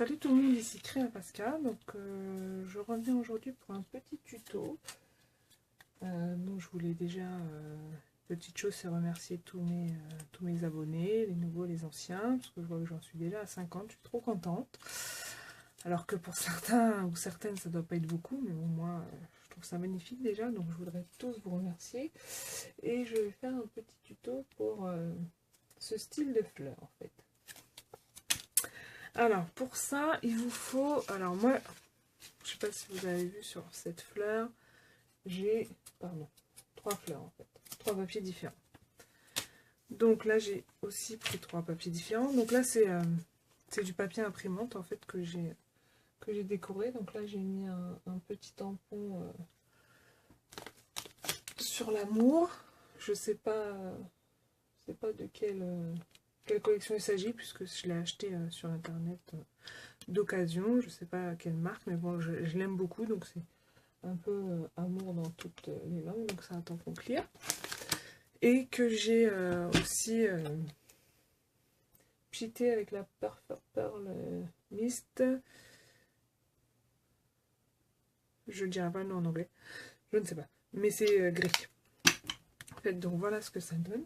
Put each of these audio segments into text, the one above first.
Salut tout le monde, ici Créa Pascal. Donc je reviens aujourd'hui pour un petit tuto. Donc je voulais déjà, petite chose, c'est remercier tous mes abonnés, les nouveaux, les anciens, parce que je vois que j'en suis déjà à 50, je suis trop contente. Alors que pour certains ou certaines, ça doit pas être beaucoup, mais bon, moi, je trouve ça magnifique déjà, donc je voudrais tous vous remercier. Et je vais faire un petit tuto pour ce style de fleurs, en fait. Alors, pour ça, il vous faut... Alors, moi, je sais pas si vous avez vu sur cette fleur, j'ai... Pardon, 3 fleurs, en fait. 3 papiers différents. Donc là, j'ai aussi pris 3 papiers différents. Donc là, c'est du papier imprimante, en fait, que j'ai décoré. Donc là, j'ai mis un petit tampon sur l'amour. Je sais pas de quelle collection il s'agit, puisque je l'ai acheté sur internet d'occasion. Je sais pas quelle marque, mais bon, je l'aime beaucoup, donc c'est un peu amour dans toutes les langues, donc c'est un tampon clear. Et que j'ai aussi cheaté avec la Pearl Mist. Je ne dirais pas le nom en anglais, je ne sais pas, mais c'est grec. En fait, donc voilà ce que ça donne.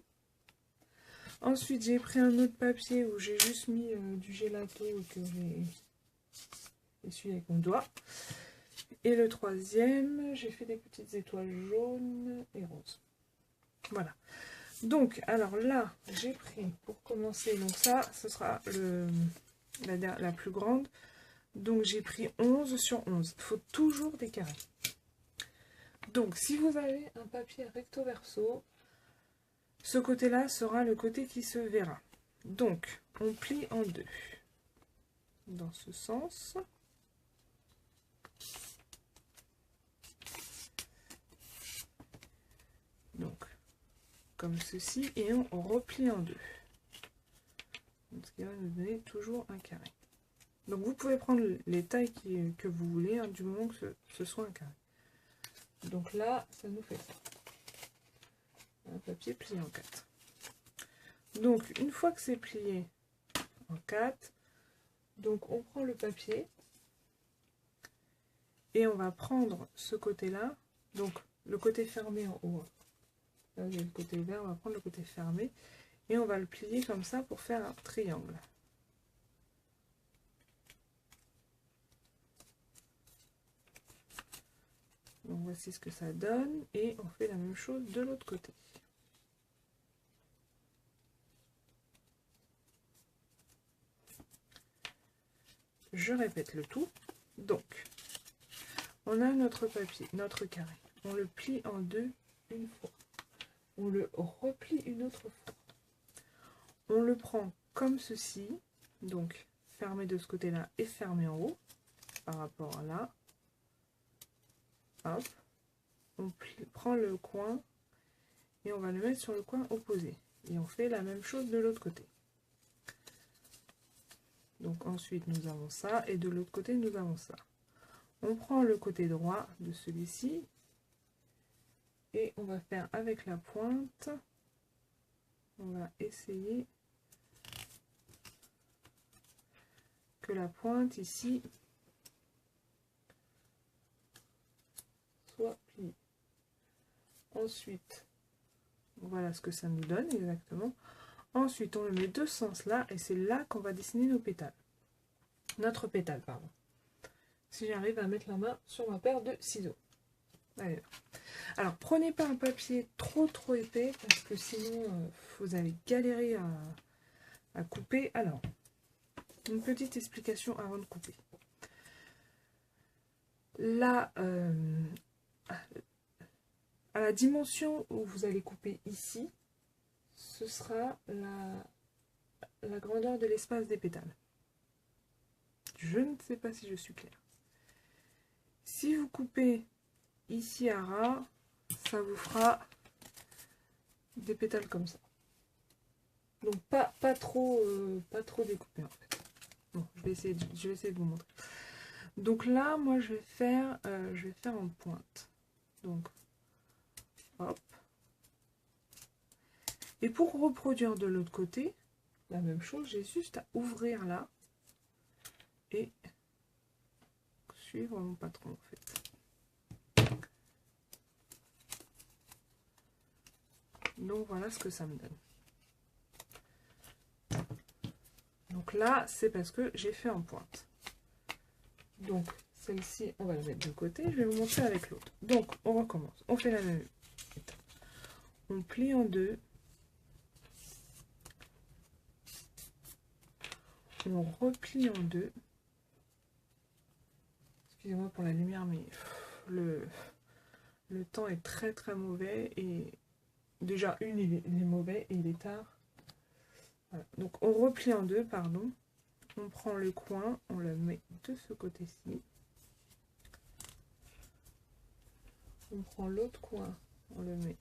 Ensuite, j'ai pris un autre papier où j'ai juste mis du gelato que j'ai essuyé avec mon doigt. Et le troisième, j'ai fait des petites étoiles jaunes et roses. Voilà. Donc, alors là, j'ai pris, pour commencer, donc ça, ce sera la plus grande. Donc, j'ai pris 11 sur 11. Il faut toujours des carrés. Donc, si vous avez un papier recto verso, ce côté-là sera le côté qui se verra. Donc, on plie en deux. Dans ce sens. Donc, comme ceci, et on replie en deux. Ce qui va nous donner toujours un carré. Donc vous pouvez prendre les tailles que vous voulez, hein, du moment que ce soit un carré. Donc là, ça nous fait ça. Un papier plié en 4. Donc une fois que c'est plié en 4, donc on prend le papier et on va prendre ce côté-là, donc le côté fermé en haut. Là j'ai le côté vert, on va prendre le côté fermé et on va le plier comme ça pour faire un triangle. Donc voici ce que ça donne et on fait la même chose de l'autre côté. Je répète le tout. Donc, on a notre papier, notre carré. On le plie en deux une fois. On le replie une autre fois. On le prend comme ceci. Donc, fermé de ce côté-là et fermé en haut. Par rapport à là. Hop. On prend le coin et on va le mettre sur le coin opposé. Et on fait la même chose de l'autre côté. Donc ensuite nous avons ça et de l'autre côté nous avons ça. On prend le côté droit de celui-ci et on va faire avec la pointe. On va essayer que la pointe ici soit pliée. Ensuite, voilà ce que ça nous donne exactement. Ensuite, on le met de ce sens-là et c'est là qu'on va dessiner nos pétales. Notre pétale, pardon. Si j'arrive à mettre la main sur ma paire de ciseaux. Allez. Alors, prenez pas un papier trop épais parce que sinon, vous allez galérer à couper. Alors, une petite explication avant de couper. Là, à la dimension où vous allez couper ici, ce sera la grandeur de l'espace des pétales. Je ne sais pas si je suis claire. Si vous coupez ici à ras, ça vous fera des pétales comme ça. Donc pas trop découpé en fait. Bon, je vais essayer de vous montrer. Donc là, moi je vais faire en pointe. Donc hop. Et pour reproduire de l'autre côté, la même chose, j'ai juste à ouvrir là et suivre mon patron en fait. Donc voilà ce que ça me donne. Donc là, c'est parce que j'ai fait en pointe. Donc celle-ci, on va la mettre de côté. Je vais vous montrer avec l'autre. Donc on recommence. On fait la même étape. On plie en deux. On replie en deux. Excusez-moi pour la lumière, mais le temps est très très mauvais. Et déjà, il est mauvais et il est tard. Voilà. Donc on replie en deux, pardon. On prend le coin, on le met de ce côté-ci. On prend l'autre coin, on le met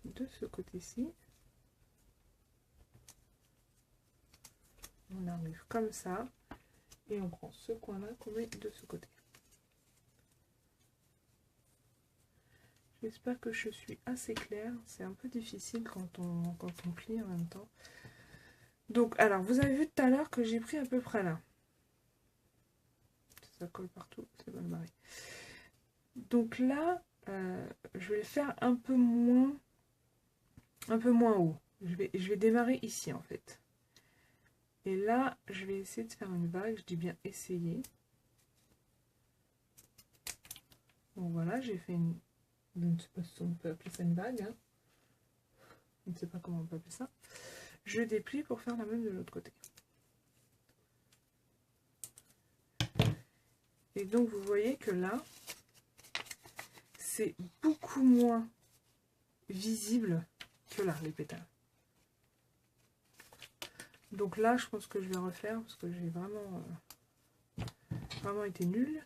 de ce côté-ci. On arrive comme ça. Et on prend ce coin-là qu'on met de ce côté. J'espère que je suis assez claire. C'est un peu difficile quand on plie en même temps. Donc, alors, vous avez vu tout à l'heure que j'ai pris à peu près là. Ça colle partout, c'est mal barré. Donc là, je vais le faire un peu moins haut. Je vais démarrer ici en fait. Et là, je vais essayer de faire une vague. Je dis bien essayer. Donc voilà, j'ai fait une... Je ne sais pas si on peut appeler ça une vague. Hein. Je ne sais pas comment on peut appeler ça. Je déplie pour faire la même de l'autre côté. Et donc vous voyez que là, c'est beaucoup moins visible que là, les pétales. Donc là, je pense que je vais refaire parce que j'ai vraiment été nulle.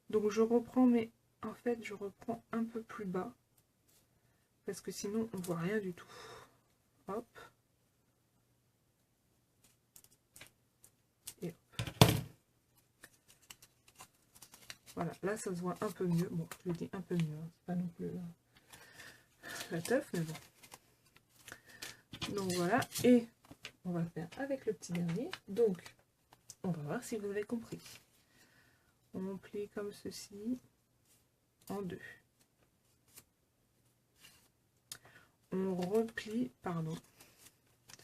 Donc je reprends, mais en fait, je reprends un peu plus bas parce que sinon, on voit rien du tout. Hop. Et hop. Voilà, là, ça se voit un peu mieux. Bon, je dis un peu mieux, hein. C'est pas non plus la teuf, mais bon. Donc voilà, et on va faire avec le petit dernier. Donc, on va voir si vous avez compris. On plie comme ceci en deux. On replie, pardon,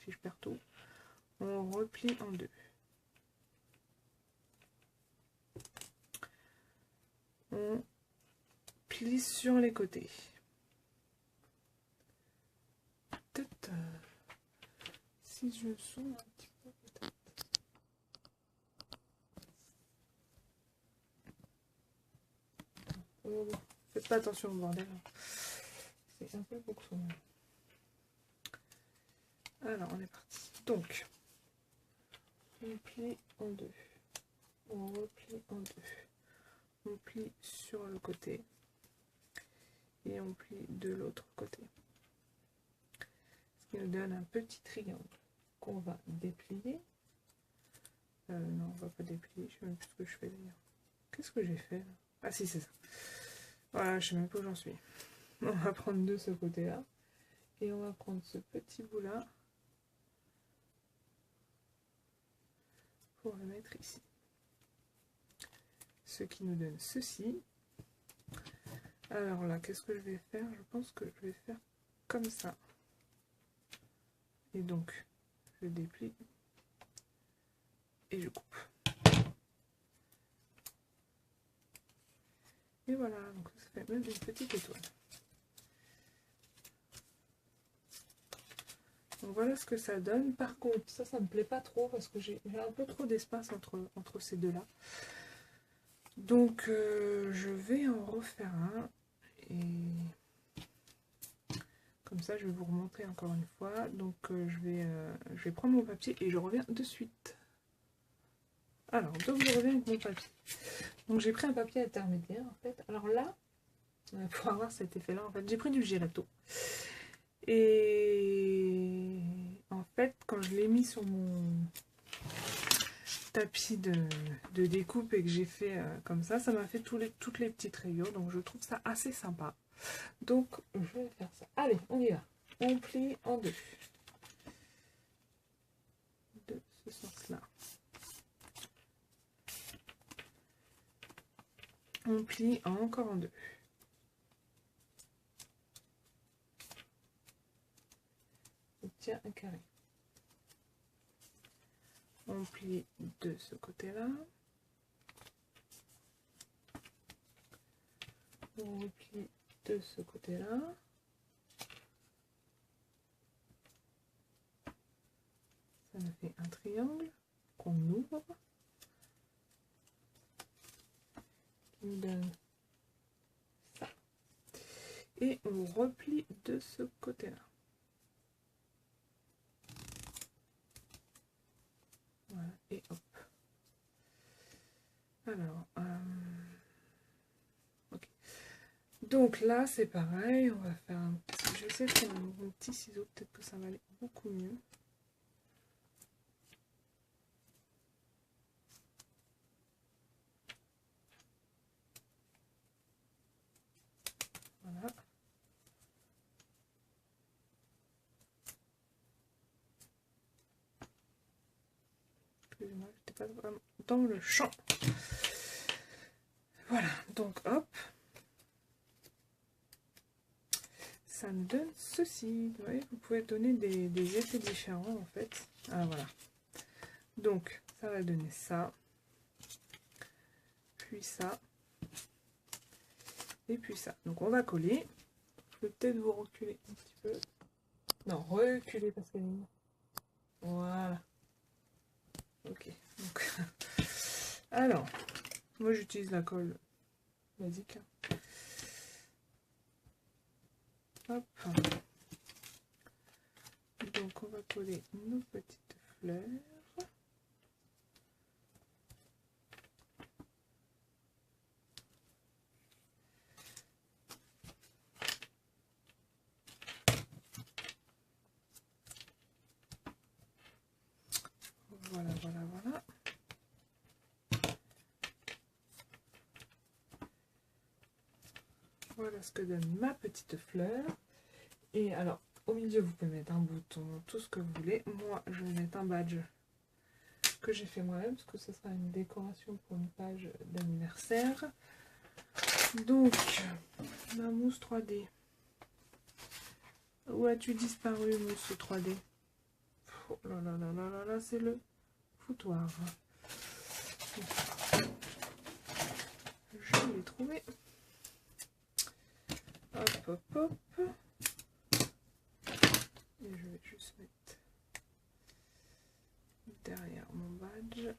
si je perds tout, on replie en deux. On plie sur les côtés. Peut-être si je zoome un petit peu, peut-être. Oh, faites pas attention au bordel. C'est un peu beaucoup. Alors, on est parti. Donc, on plie en deux. On replie en deux. On plie sur le côté. Et on plie de l'autre côté. Ce qui nous donne un petit triangle qu'on va déplier. Non, on va pas déplier. Je sais même plus ce que je fais d'ailleurs. Qu'est-ce que j'ai fait là? Ah si, c'est ça. Voilà, je sais même pas où j'en suis. On va prendre de ce côté-là. Et on va prendre ce petit bout-là. Pour le mettre ici. Ce qui nous donne ceci. Alors là, qu'est-ce que je vais faire? Je pense que je vais faire comme ça. Et donc, je déplie. Et je coupe. Et voilà, donc ça fait même une petite étoile. Donc voilà ce que ça donne. Par contre, ça me plaît pas trop parce que j'ai un peu trop d'espace entre ces deux-là. Donc je vais en refaire un. Et comme ça, je vais vous remontrer encore une fois. Donc je vais prendre mon papier et je reviens de suite. Alors, donc je reviens avec mon papier. Donc j'ai pris un papier intermédiaire en fait. Alors là, pour avoir cet effet-là, en fait, j'ai pris du Gelato. Et en fait, quand je l'ai mis sur mon tapis de découpe et que j'ai fait comme ça m'a fait toutes les petites rayures. Donc je trouve ça assez sympa. Donc je vais faire ça. Allez, on y va. On plie en deux. De ce sens-là. On plie encore en deux. On tient un carré. On plie de ce côté-là. On replie de ce côté-là. Ça me fait un triangle qu'on ouvre. Qui me donne ça. Et on replie de ce côté-là. Voilà, et hop. Alors, ok. Donc là, c'est pareil, on va faire un petit... Je vais essayer de faire un petit ciseau, peut-être que ça va aller beaucoup mieux. Voilà. Excusez-moi, j'étais pas vraiment dans le champ. Voilà, donc hop. Ça me donne ceci. Vous voyez, vous pouvez donner des effets différents en fait. Ah voilà. Donc ça va donner ça. Puis ça. Et puis ça. Donc on va coller. Je vais peut-être vous reculer un petit peu. Non, reculer Pascaline. Voilà. Ok. Donc, alors, moi j'utilise la colle basique. Hop. Donc on va coller nos petites fleurs. Voilà, voilà, voilà. Voilà ce que donne ma petite fleur. Et alors, au milieu, vous pouvez mettre un bouton, tout ce que vous voulez. Moi, je vais mettre un badge que j'ai fait moi-même, parce que ce sera une décoration pour une page d'anniversaire. Donc, ma mousse 3D. Où as-tu disparu, mousse 3D? Oh là là là là là là, c'est le foutoir. Je l'ai trouvé. Hop, hop, hop. Et je vais juste mettre derrière mon badge.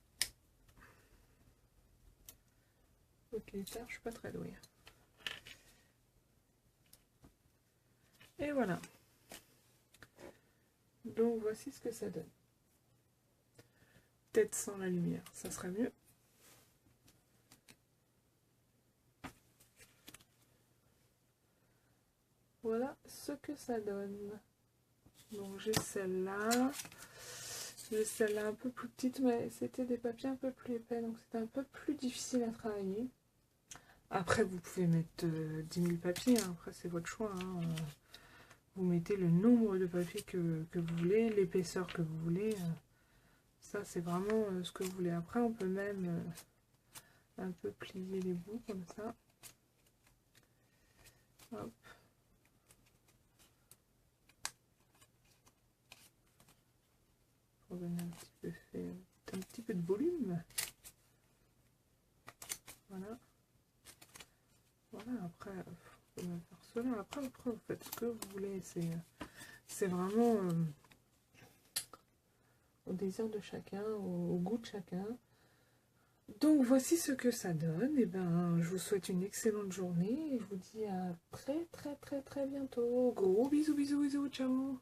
Ok, ça, je suis pas très douée. Et voilà. Donc voici ce que ça donne. Peut-être sans la lumière, ça serait mieux. Voilà ce que ça donne. Donc j'ai celle-là. J'ai celle-là un peu plus petite, mais c'était des papiers un peu plus épais, donc c'était un peu plus difficile à travailler. Après, vous pouvez mettre 10 000 papiers, hein. Après c'est votre choix. Hein. Vous mettez le nombre de papiers que vous voulez, l'épaisseur que vous voulez. Ça, c'est vraiment ce que vous voulez. Après, on peut même un peu plier les bouts comme ça. Hop. Pour donner un petit peu de volume. Voilà. Voilà, après, vous pouvez faire cela. Après, vous faites ce que vous voulez. C'est vraiment au désir de chacun, au goût de chacun. Donc voici ce que ça donne. Et ben, je vous souhaite une excellente journée et je vous dis à très très très très bientôt. Gros bisous bisous bisous, ciao.